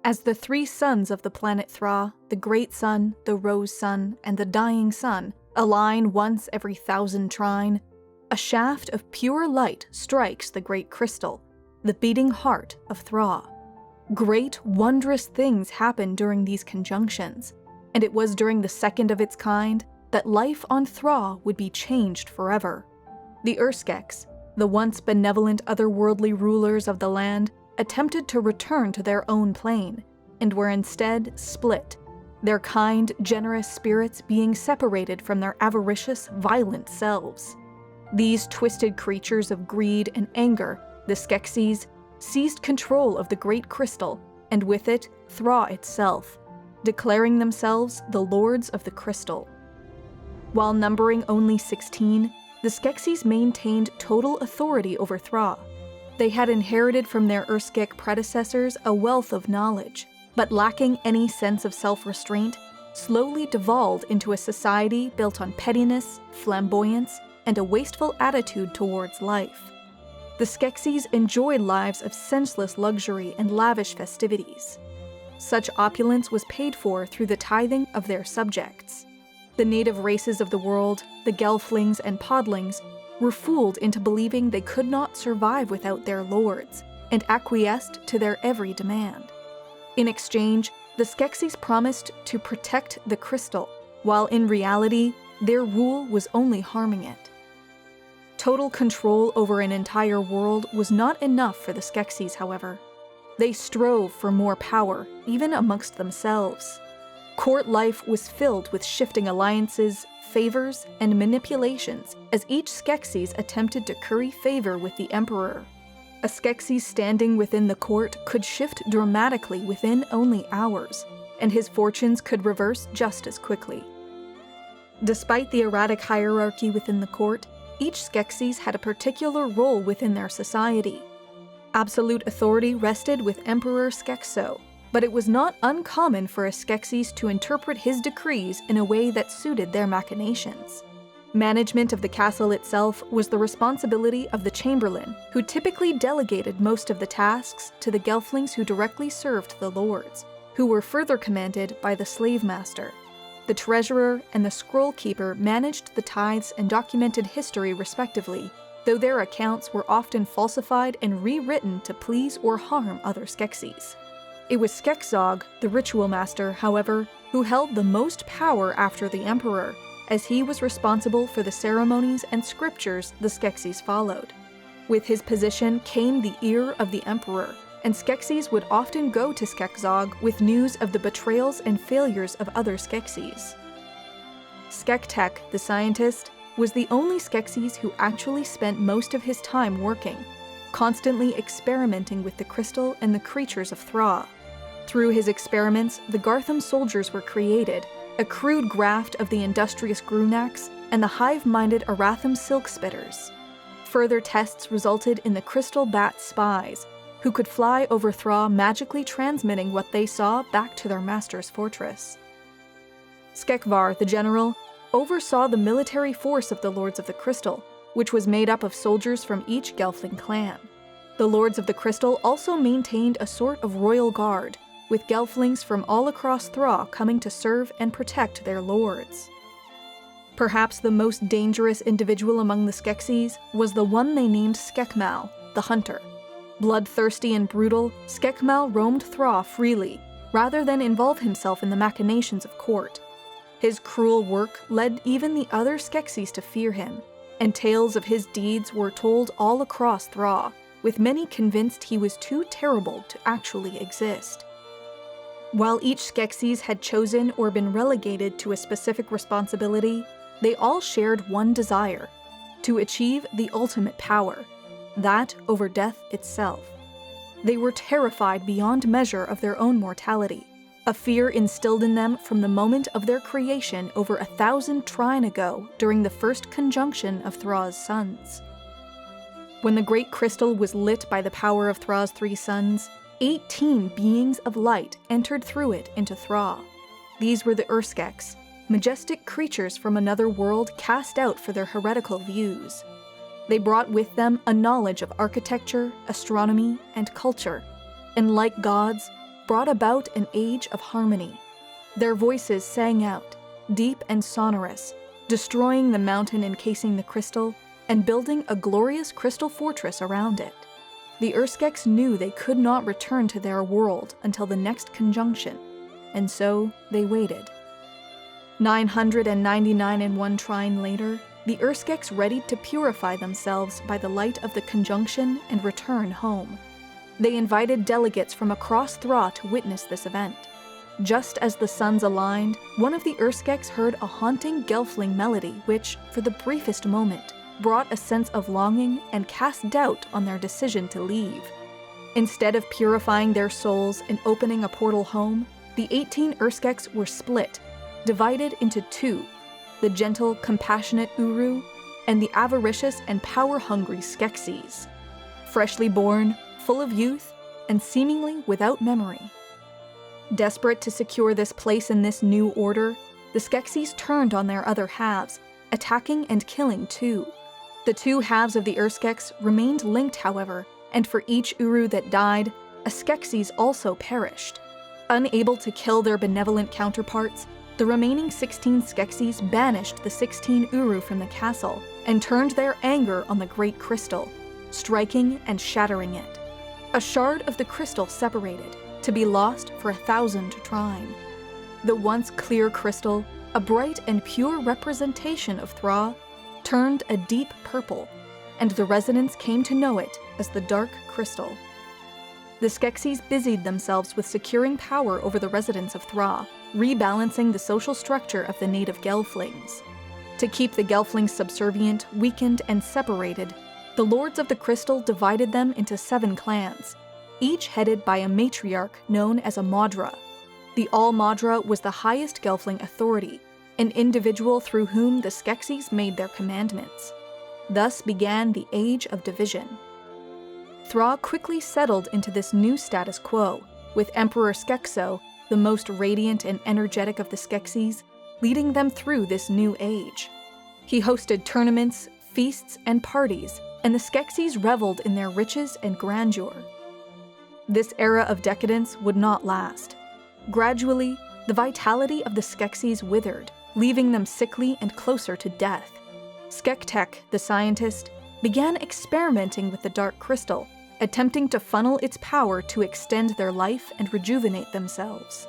As the three suns of the planet Thra, the Great Sun, the Rose Sun, and the Dying Sun, align once every 1,000 trine, a shaft of pure light strikes the great crystal, the beating heart of Thra. Great, wondrous things happen during these conjunctions, and it was during the second of its kind that life on Thra would be changed forever. The Skeksis, the once benevolent otherworldly rulers of the land, attempted to return to their own plane, and were instead split, their kind, generous spirits being separated from their avaricious, violent selves. These twisted creatures of greed and anger, the Skeksis, seized control of the great crystal, and with it, Thra itself, declaring themselves the Lords of the Crystal. While numbering only 16, the Skeksis maintained total authority over Thra. They had inherited from their Skek predecessors a wealth of knowledge, but lacking any sense of self-restraint, slowly devolved into a society built on pettiness, flamboyance, and a wasteful attitude towards life. The Skeksis enjoyed lives of senseless luxury and lavish festivities. Such opulence was paid for through the tithing of their subjects. The native races of the world, the Gelflings and Podlings, were fooled into believing they could not survive without their lords, and acquiesced to their every demand. In exchange, the Skeksis promised to protect the crystal, while in reality, their rule was only harming it. Total control over an entire world was not enough for the Skeksis, however. They strove for more power, even amongst themselves. Court life was filled with shifting alliances, favors, and manipulations as each Skeksis attempted to curry favor with the Emperor. A Skeksis standing within the court could shift dramatically within only hours, and his fortunes could reverse just as quickly. Despite the erratic hierarchy within the court, each Skeksis had a particular role within their society. Absolute authority rested with Emperor Skekso, but it was not uncommon for a Skeksis to interpret his decrees in a way that suited their machinations. Management of the castle itself was the responsibility of the Chamberlain, who typically delegated most of the tasks to the Gelflings who directly served the lords, who were further commanded by the Slave Master. The Treasurer and the Scroll Keeper managed the tithes and documented history respectively, though their accounts were often falsified and rewritten to please or harm other Skeksis. It was Skekszog, the Ritual Master, however, who held the most power after the Emperor, as he was responsible for the ceremonies and scriptures the Skeksis followed. With his position came the ear of the Emperor, and Skeksis would often go to Skekszog with news of the betrayals and failures of other Skeksis. Skektek, the scientist, was the only Skeksis who actually spent most of his time working, constantly experimenting with the crystal and the creatures of Thra. Through his experiments, the Garthim soldiers were created, a crude graft of the industrious Grunaks and the hive-minded Arathim silk spitters. Further tests resulted in the crystal bat spies, who could fly over Thra, magically transmitting what they saw back to their master's fortress. Skekvar, the general, oversaw the military force of the Lords of the Crystal, which was made up of soldiers from each Gelfling clan. The Lords of the Crystal also maintained a sort of royal guard, with Gelflings from all across Thra coming to serve and protect their lords. Perhaps the most dangerous individual among the Skeksis was the one they named Skekmal, the Hunter. Bloodthirsty and brutal, Skekmal roamed Thra freely, rather than involve himself in the machinations of court. His cruel work led even the other Skeksis to fear him, and tales of his deeds were told all across Thra, with many convinced he was too terrible to actually exist. While each Skeksis had chosen or been relegated to a specific responsibility, they all shared one desire: to achieve the ultimate power, that over death itself. They were terrified beyond measure of their own mortality, a fear instilled in them from the moment of their creation over 1,000 trine ago during the first conjunction of Thra's suns. When the great crystal was lit by the power of Thra's 3 suns, 18 beings of light entered through it into Thra. These were the Skeksis, majestic creatures from another world cast out for their heretical views. They brought with them a knowledge of architecture, astronomy, and culture, and like gods, brought about an age of harmony. Their voices sang out, deep and sonorous, destroying the mountain encasing the crystal and building a glorious crystal fortress around it. The Skeksis knew they could not return to their world until the next conjunction, and so they waited. 999 trine later, the Skeksis readied to purify themselves by the light of the conjunction and return home. They invited delegates from across Thra to witness this event. Just as the suns aligned, one of the Skeksis heard a haunting Gelfling melody which, for the briefest moment, brought a sense of longing and cast doubt on their decision to leave. Instead of purifying their souls and opening a portal home, the 18 Skeksis were split, divided into two, the gentle, compassionate Uru and the avaricious and power-hungry Skeksis. Freshly born, full of youth, and seemingly without memory. Desperate to secure this place in this new order, the Skeksis turned on their other halves, attacking and killing too. The two halves of the Skeksis remained linked, however, and for each Uru that died, a Skeksis also perished. Unable to kill their benevolent counterparts, the remaining 16 Skeksis banished the 16 Uru from the castle and turned their anger on the Great Crystal, striking and shattering it. A shard of the crystal separated, to be lost for 1,000 trine. The once clear crystal, a bright and pure representation of Thra, turned a deep purple, and the residents came to know it as the Dark Crystal. The Skeksis busied themselves with securing power over the residents of Thra, rebalancing the social structure of the native Gelflings. To keep the Gelflings subservient, weakened, and separated, the Lords of the Crystal divided them into 7 clans, each headed by a matriarch known as a Maudra. The All-Maudra was the highest Gelfling authority, an individual through whom the Skeksis made their commandments. Thus began the Age of Division. Thra quickly settled into this new status quo, with Emperor Skeksis, the most radiant and energetic of the Skeksis, leading them through this new age. He hosted tournaments, feasts, and parties, and the Skeksis reveled in their riches and grandeur. This era of decadence would not last. Gradually, the vitality of the Skeksis withered, leaving them sickly and closer to death. Skeksis, the scientist, began experimenting with the Dark Crystal, attempting to funnel its power to extend their life and rejuvenate themselves.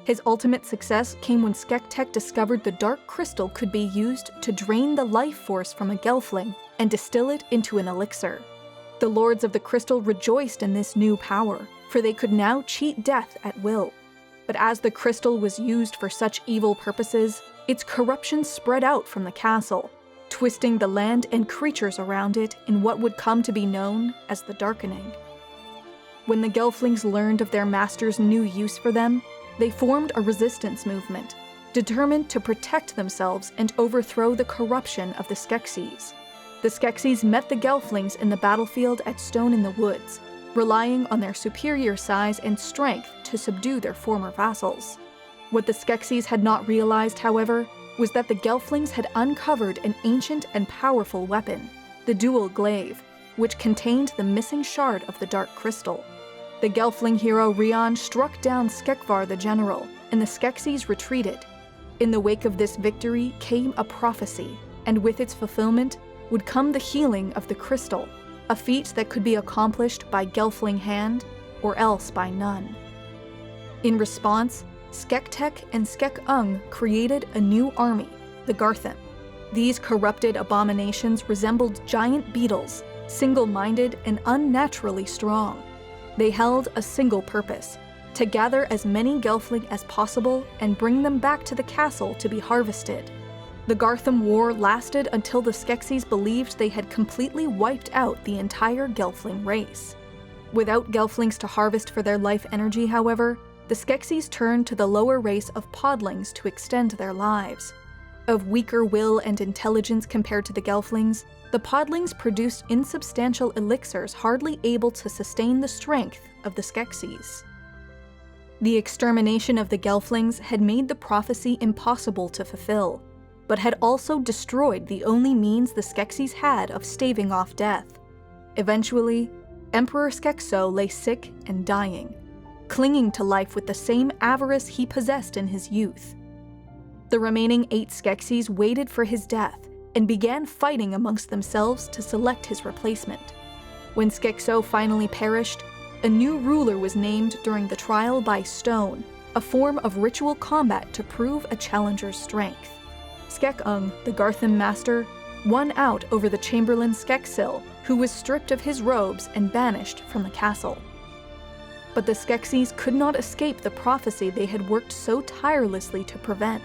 His ultimate success came when Skeksis discovered the Dark Crystal could be used to drain the life force from a Gelfling and distill it into an elixir. The Lords of the Crystal rejoiced in this new power, for they could now cheat death at will. But as the crystal was used for such evil purposes, its corruption spread out from the castle, twisting the land and creatures around it in what would come to be known as the Darkening. When the Gelflings learned of their master's new use for them, they formed a resistance movement, determined to protect themselves and overthrow the corruption of the Skeksis. The Skeksis met the Gelflings in the battlefield at Stone in the Woods, relying on their superior size and strength to subdue their former vassals. What the Skeksis had not realized, however, was that the Gelflings had uncovered an ancient and powerful weapon, the dual glaive, which contained the missing shard of the Dark Crystal. The Gelfling hero Rion struck down Skekvar the general, and the Skeksis retreated. In the wake of this victory came a prophecy, and with its fulfillment would come the healing of the crystal, a feat that could be accomplished by Gelfling hand, or else by none. In response, Skeksis and Skekung created a new army, the Garthim. These corrupted abominations resembled giant beetles, single-minded and unnaturally strong. They held a single purpose, to gather as many Gelfling as possible and bring them back to the castle to be harvested. The Garthim War lasted until the Skeksis believed they had completely wiped out the entire Gelfling race. Without Gelflings to harvest for their life energy, however, the Skeksis turned to the lower race of podlings to extend their lives. Of weaker will and intelligence compared to the Gelflings, the podlings produced insubstantial elixirs hardly able to sustain the strength of the Skeksis. The extermination of the Gelflings had made the prophecy impossible to fulfill, but had also destroyed the only means the Skeksis had of staving off death. Eventually, Emperor Skeksis lay sick and dying. clinging to life with the same avarice he possessed in his youth. The remaining 8 Skeksis waited for his death and began fighting amongst themselves to select his replacement. When Skekso finally perished, a new ruler was named during the trial by stone, a form of ritual combat to prove a challenger's strength. Skekung, the Garthim master, won out over the chamberlain Skeksil, who was stripped of his robes and banished from the castle. But the Skeksis could not escape the prophecy they had worked so tirelessly to prevent.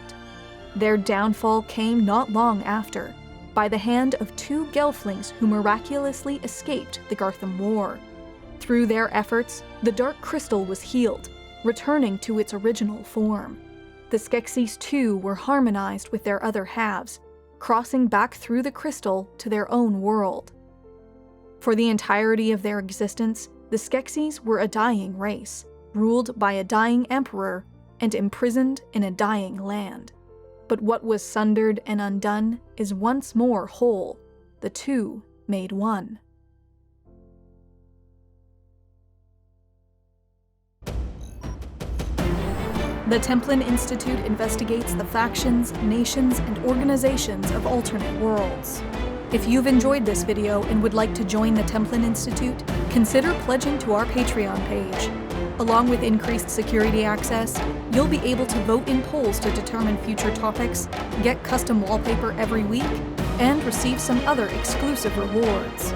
Their downfall came not long after, by the hand of 2 Gelflings who miraculously escaped the Garthim War. Through their efforts, the Dark Crystal was healed, returning to its original form. The Skeksis too were harmonized with their other halves, crossing back through the crystal to their own world. For the entirety of their existence, the Skeksis were a dying race, ruled by a dying emperor and imprisoned in a dying land. But what was sundered and undone is once more whole. The two made one. The Templin Institute investigates the factions, nations, and organizations of alternate worlds. If you've enjoyed this video and would like to join the Templin Institute, consider pledging to our Patreon page. Along with increased security access, you'll be able to vote in polls to determine future topics, get custom wallpaper every week, and receive some other exclusive rewards.